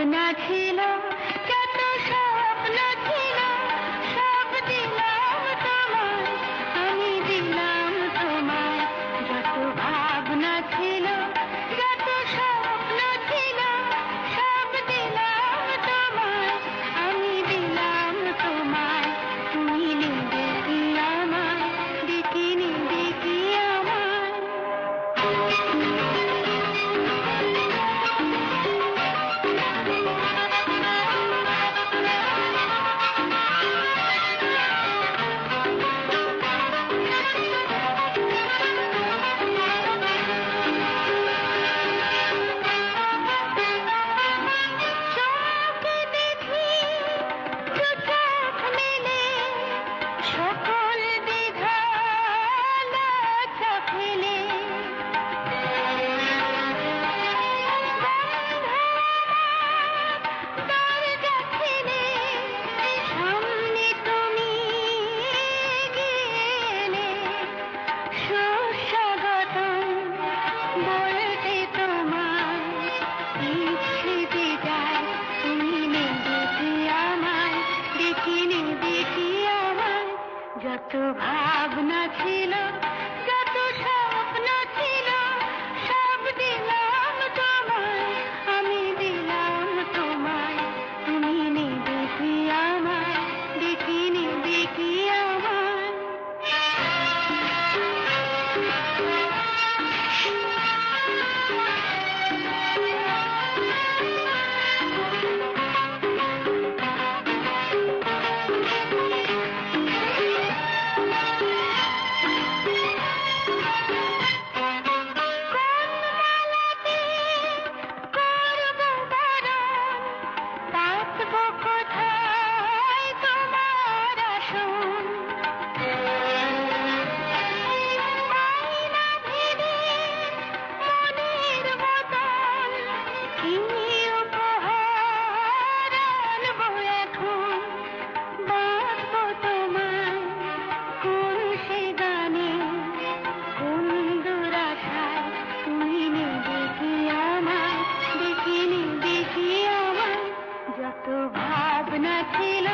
ভাবনা ছিল, যত স্বপ্ন ছিল, সব দিলাম তোমায়, আমি দিলাম তোমায়। যত ভাবনা ছিল, যত স্বপ্ন ছিল, সব দিলাম তোমায়, আমি দিলাম তোমায়। তুমি নেবে কি আমায়, দেখি নেবে কি আমায়। চোখে দেখি দু চোখ মেলে, সকল দ্বিধা লজ্জা ফেলে। দরজা ঠেলে সামনে তুমি গেলে, সুস্বাগতম বলতে তোমায় ইচ্ছে যে যায়। তুমি নেবে কি আমায়, দেখি নেবে কি আমায়। যত ভাবনা ছিল, যত স্বপ্ন ছিল, সব দিলাম তোমায়, আমি দিলাম তোমায়। তুমি নেবে কি আমায়, দেখি নেবে কি আমায়। করব বারণ, পাতব কোথায় তোমার আসন। আয়না ভেবে মনের বদল, কি উপহার আনবো এখন। বাঁধবো তোমায় কোন সে গানে, কোন দুরাশায়। তুমি নেবে কি আমায়, দেখি নেবে কি আমায়। যত ভাবনা ছিল,